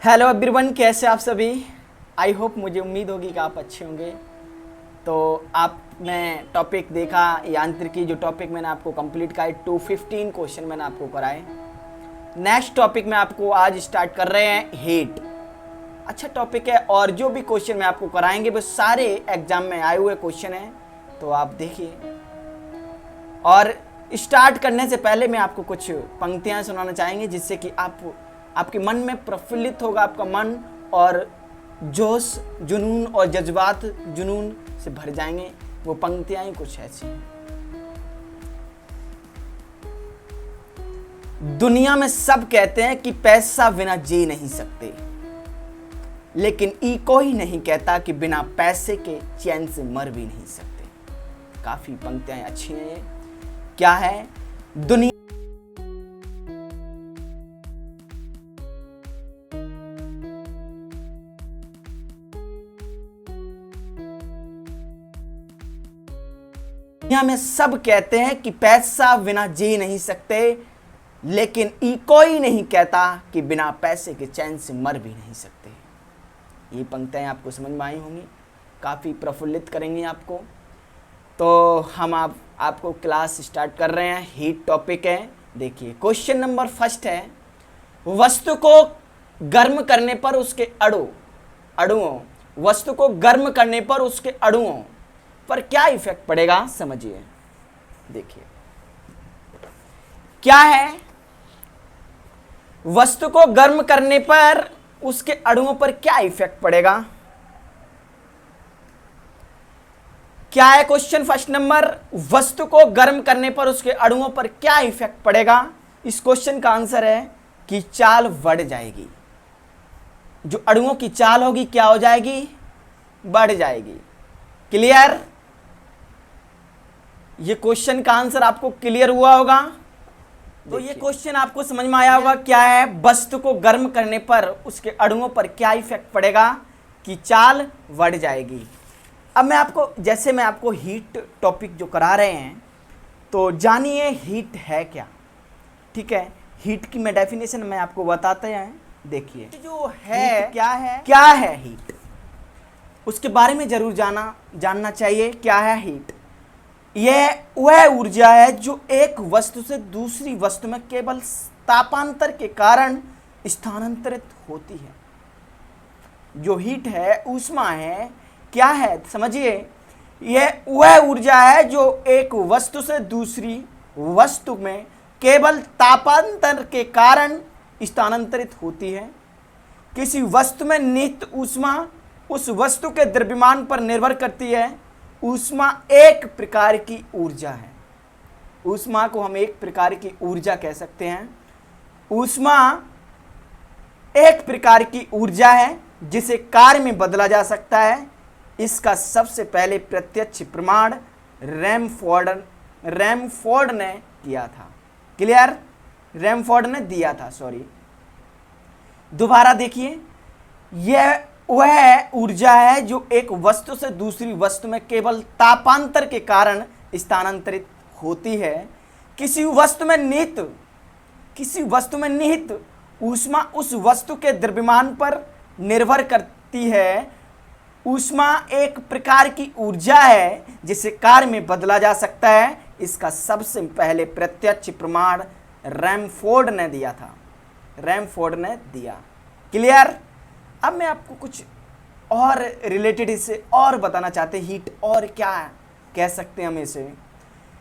Hello everyone, कैसे आप सभी। आई होप, मुझे उम्मीद होगी कि आप अच्छे होंगे। तो आपने टॉपिक देखा यांत्रिकी, जो टॉपिक मैंने आपको कंप्लीट कराए 215 क्वेश्चन मैंने आपको कराए। नेक्स्ट टॉपिक में आपको आज स्टार्ट कर रहे हैं हीट। अच्छा टॉपिक है और जो भी क्वेश्चन मैं आपको कराएंगे वो सारे एग्जाम में आए हुए क्वेश्चन हैं, तो आप देखिए। और स्टार्ट करने से पहले मैं आपको कुछ पंक्तियां सुनाना चाहेंगे जिससे कि आपके मन में प्रफुल्लित होगा, आपका मन और जोश, जुनून और जज्बात जुनून से भर जाएंगे। वो पंक्तियां ही कुछ ऐसी हैं। दुनिया में सब कहते हैं कि पैसा बिना जी नहीं सकते, लेकिन कोई नहीं कहता कि बिना पैसे के चैन से मर भी नहीं सकते। काफी पंक्तियां अच्छी हैं। ये क्या है? दुनिया में सब कहते हैं कि पैसा बिना जी नहीं सकते, लेकिन कोई नहीं कहता कि बिना पैसे के चैन से मर भी नहीं सकते। ये पंक्तियां आपको समझ में आई होंगी, काफ़ी प्रफुल्लित करेंगी आपको। तो हम आपको क्लास स्टार्ट कर रहे हैं। हीट टॉपिक है। देखिए क्वेश्चन नंबर फर्स्ट है, वस्तु को गर्म करने पर उसके अणुओं वस्तु को गर्म करने पर उसके अणुओं पर क्या इफेक्ट पड़ेगा, समझिए। देखिए क्या है, वस्तु को गर्म करने पर उसके अणुओं पर क्या इफेक्ट पड़ेगा। क्या है क्वेश्चन फर्स्ट नंबर, वस्तु को गर्म करने पर उसके अणुओं पर क्या इफेक्ट पड़ेगा। इस क्वेश्चन का आंसर है कि चाल बढ़ जाएगी। जो अणुओं की चाल होगी क्या हो जाएगी, बढ़ जाएगी। क्लियर? ये क्वेश्चन का आंसर आपको क्लियर हुआ होगा। तो ये क्वेश्चन आपको समझ में आया होगा। क्या है, वस्तु को गर्म करने पर उसके अणुओं पर क्या इफेक्ट पड़ेगा कि चाल बढ़ जाएगी। अब मैं आपको हीट टॉपिक जो करा रहे हैं, तो जानिए हीट है क्या। ठीक है, हीट की मैं डेफिनेशन मैं आपको बताते हैं। देखिए जो है क्या है हीट, उसके बारे में जरूर जानना चाहिए। क्या है हीट? यह वह ऊर्जा है जो एक वस्तु से दूसरी वस्तु में केवल तापांतर के कारण स्थानांतरित होती है। जो हीट है, ऊष्मा है। क्या है, समझिए। यह वह ऊर्जा है जो एक वस्तु से दूसरी वस्तु में केवल तापांतर के कारण स्थानांतरित होती है। किसी वस्तु में निहित ऊष्मा उस वस्तु के द्रव्यमान पर निर्भर करती है। ऊष्मा एक प्रकार की ऊर्जा है। ऊष्मा को हम एक प्रकार की ऊर्जा कह सकते हैं। ऊष्मा एक प्रकार की ऊर्जा है जिसे कार्य में बदला जा सकता है। इसका सबसे पहले प्रत्यक्ष प्रमाण रैमफोर्ड ने किया था। क्लियर? रैमफोर्ड ने दिया था, सॉरी। दोबारा देखिए, यह वह ऊर्जा है जो एक वस्तु से दूसरी वस्तु में केवल तापांतर के कारण स्थानांतरित होती है। किसी वस्तु में निहित ऊष्मा उस वस्तु के द्रव्यमान पर निर्भर करती है। ऊष्मा एक प्रकार की ऊर्जा है जिसे कार्य में बदला जा सकता है। इसका सबसे पहले प्रत्यक्ष प्रमाण रैमफोर्ड ने दिया था। रैमफोर्ड ने दिया। क्लियर? अब मैं आपको कुछ और रिलेटेड इससे और बताना चाहते हैं। हीट और क्या कह सकते हैं हम इसे।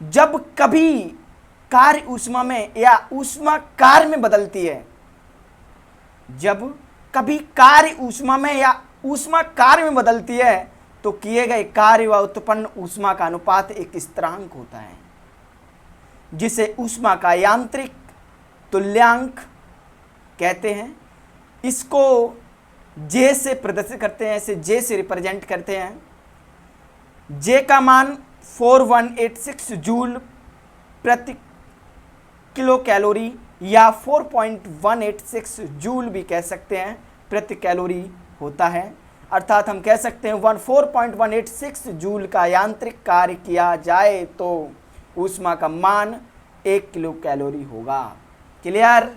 जब कभी कार्य ऊष्मा में या ऊष्मा कार्य में बदलती है, जब कभी कार्य ऊष्मा में या ऊष्मा कार्य में बदलती है, तो किए गए कार्य व उत्पन्न ऊष्मा का अनुपात एक स्थिरांक होता है जिसे ऊष्मा का यांत्रिक तुल्यांक कहते हैं। इसको जे से प्रदर्शित करते हैं, इसे जे से रिप्रेजेंट करते हैं। जे का मान 4186 जूल प्रति किलो कैलोरी या 4.186 जूल भी कह सकते हैं प्रति कैलोरी होता है। अर्थात हम कह सकते हैं 4.186 जूल का यांत्रिक कार्य किया जाए तो ऊष्मा का मान 1 किलो कैलोरी होगा। क्लियर?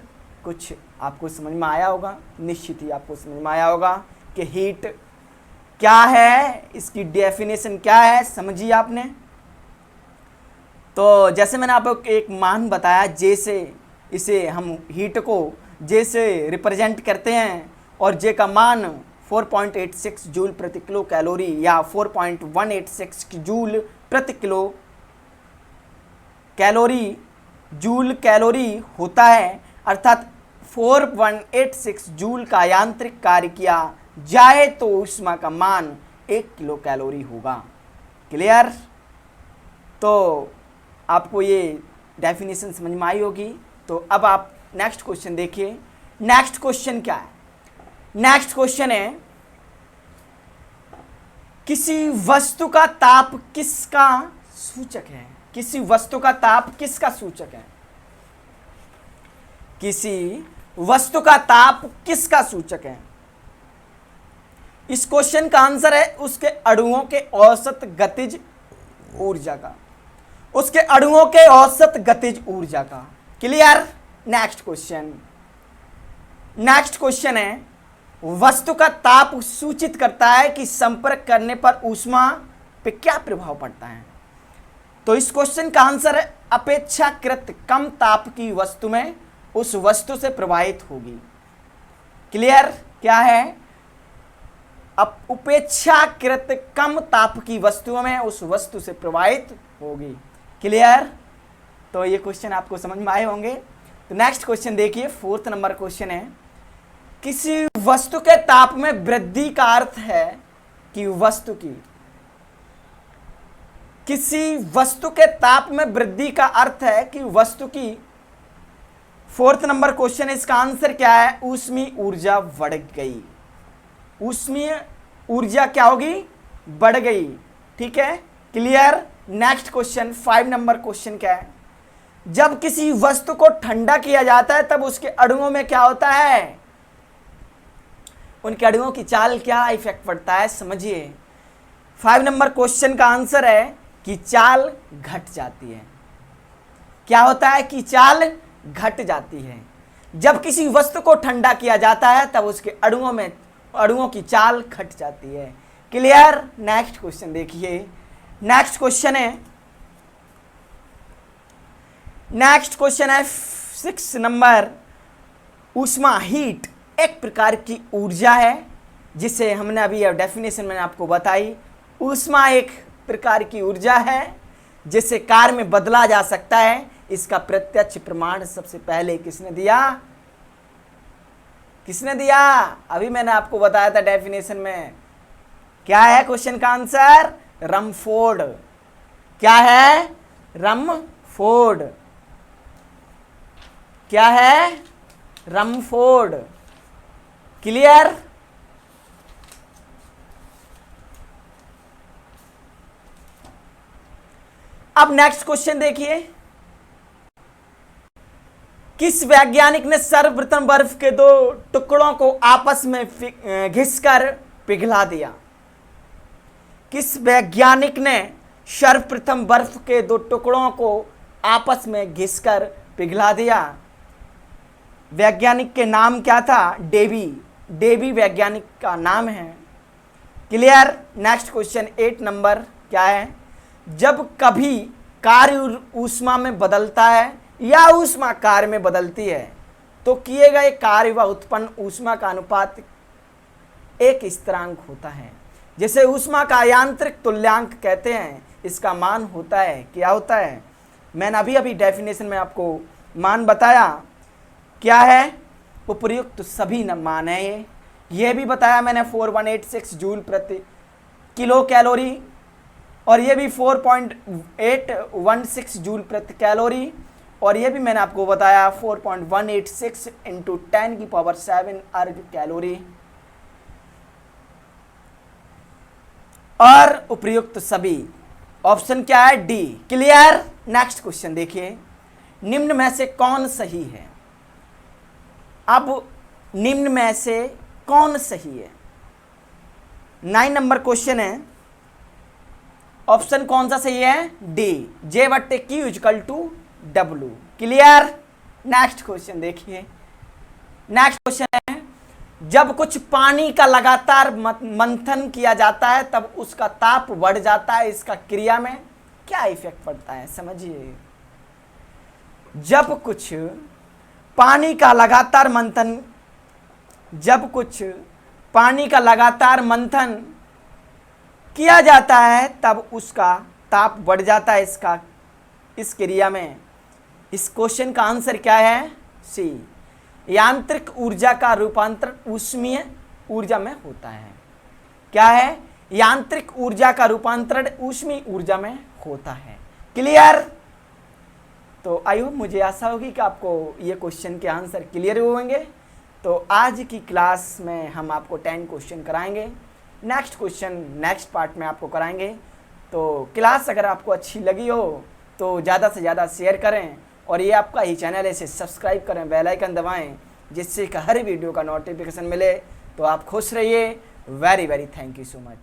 कुछ आपको समझ में आया होगा, निश्चित ही आपको समझ में आया होगा कि हीट क्या है, इसकी डेफिनेशन क्या है, समझिए आपने। तो जैसे मैंने आपको एक मान बताया, जैसे इसे हम हीट को जैसे रिप्रेजेंट करते हैं और जे का मान 4.86 जूल प्रति किलो कैलोरी या 4.186 जूल प्रति किलो कैलोरी जूल कैलोरी होता है, अर्थात 4.86 जूल का यांत्रिक कार्य किया जाए तो ऊष्मा का मान 1 किलो कैलोरी होगा। क्लियर? तो आपको ये डेफिनेशन समझ में आई होगी। तो अब आप नेक्स्ट क्वेश्चन देखिए। नेक्स्ट क्वेश्चन क्या है? नेक्स्ट क्वेश्चन है, किसी वस्तु का ताप किसका सूचक है? किसी वस्तु का ताप किसका सूचक है? किसी वस्तु का ताप किसका सूचक है? इस क्वेश्चन का आंसर है उसके अणुओं के औसत गतिज ऊर्जा का, उसके अणुओं के औसत गतिज ऊर्जा का। Clear? Next question. Next question है, वस्तु का ताप सूचित करता है कि संपर्क करने पर ऊष्मा पे क्या प्रभाव पड़ता है। तो इस क्वेश्चन का आंसर है अपेक्षाकृत कम ताप की वस्तु में उस वस्तु से प्रभावित होगी। क्लियर? क्या है? अब उपेक्षाकृत कम ताप की वस्तुओं में उस वस्तु से प्रभावित होगी। क्लियर? तो ये क्वेश्चन आपको समझ में आए होंगे। तो नेक्स्ट क्वेश्चन देखिए, 4th नंबर क्वेश्चन है, किसी वस्तु के ताप में वृद्धि का अर्थ है कि वस्तु की, किसी वस्तु के ताप में वृद्धि का अर्थ है कि वस्तु की, 4th नंबर क्वेश्चन है, इसका आंसर क्या है? ऊष्मीय ऊर्जा बढ़ गई। ऊष्मीय ऊर्जा क्या होगी? बढ़ गई। ठीक है? Clear? Next question 5 number question क्या है? जब किसी वस्तु को ठंडा किया जाता है तब उसके अणुओं में क्या होता है? उनके अणुओं की चाल क्या इफेक्ट पड़ता है, समझिए। 5 नंबर क्वेश्चन का आंसर है कि चाल घट जाती है। क्या होता है? कि चाल घट जाती है। जब किसी वस्तु को ठंडा किया जाता है तब उसके अणुओं की चाल घट जाती है। क्लियर? नेक्स्ट क्वेश्चन देखिए। नेक्स्ट क्वेश्चन है, नेक्स्ट क्वेश्चन है 6 नंबर, ऊष्मा हीट एक प्रकार की ऊर्जा है जिसे हमने अभी डेफिनेशन में आपको बताई। ऊष्मा एक प्रकार की ऊर्जा है जिसे कार्य में बदला जा सकता है। इसका प्रत्यक्ष प्रमाण सबसे पहले किसने दिया? किसने दिया? अभी मैंने आपको बताया था डेफिनेशन में। क्या है क्वेश्चन का आंसर? रमफोर्ड। क्या है? रमफोर्ड। क्या है? रमफोर्ड। क्लियर? अब नेक्स्ट क्वेश्चन देखिए, किस वैज्ञानिक ने सर्वप्रथम बर्फ के 2 टुकड़ों को आपस में घिसकर पिघला दिया? किस वैज्ञानिक ने सर्वप्रथम बर्फ के 2 टुकड़ों को आपस में घिसकर पिघला दिया? वैज्ञानिक के नाम क्या था? डेवी वैज्ञानिक का नाम है। क्लियर? नेक्स्ट क्वेश्चन 8 नंबर क्या है? जब कभी कार्य ऊष्मा में बदलता है या ऊष्मा कार्य में बदलती है तो किए गए कार्य व उत्पन्न ऊष्मा का अनुपात एक स्थिरांक होता है, जैसे ऊष्मा का यांत्रिक तुल्यांक कहते हैं। इसका मान होता है, क्या होता है? मैंने अभी डेफिनेशन में आपको मान बताया। क्या है? उपर्युक्त सभी मान है। ये भी बताया मैंने 4186 जूल प्रति किलो कैलोरी, और ये भी 4.816 जूल प्रति कैलोरी, और ये भी मैंने आपको बताया 4.186 इंटू 10⁷ अर्ग कैलोरी। और उपर्युक्त सभी, ऑप्शन क्या है? डी। क्लियर? नेक्स्ट क्वेश्चन देखिए, निम्न में से कौन सही है? अब निम्न में से कौन सही है? 9 नंबर क्वेश्चन है, ऑप्शन कौन सा सही है? D, J/Q = W। Clear? Next question देखिए, नेक्स्ट क्वेश्चन है, जब कुछ पानी का लगातार मंथन किया जाता है तब उसका ताप बढ़ जाता है, इसका क्रिया में क्या इफेक्ट पड़ता है? समझिए, जब कुछ पानी का लगातार मंथन किया जाता है तब उसका ताप बढ़ जाता है, इस क्रिया में। इस क्वेश्चन का आंसर क्या है? सी, यांत्रिक ऊर्जा का रूपांतरण ऊष्मीय ऊर्जा में होता है। क्या है? यांत्रिक ऊर्जा का रूपांतरण ऊष्मीय ऊर्जा में होता है। क्लियर? तो आई होप, मुझे आशा होगी कि आपको ये क्वेश्चन के आंसर क्लियर होंगे। तो आज की क्लास में हम आपको 10 क्वेश्चन कराएंगे, नेक्स्ट क्वेश्चन नेक्स्ट पार्ट में आपको कराएंगे। तो क्लास अगर आपको अच्छी लगी हो तो ज़्यादा से ज़्यादा शेयर करें, और ये आपका ही चैनल है, इसे सब्सक्राइब करें, बेल आइकन दबाएं, जिससे कि हर वीडियो का नोटिफिकेशन मिले। तो आप खुश रहिए। Very very thank you so much.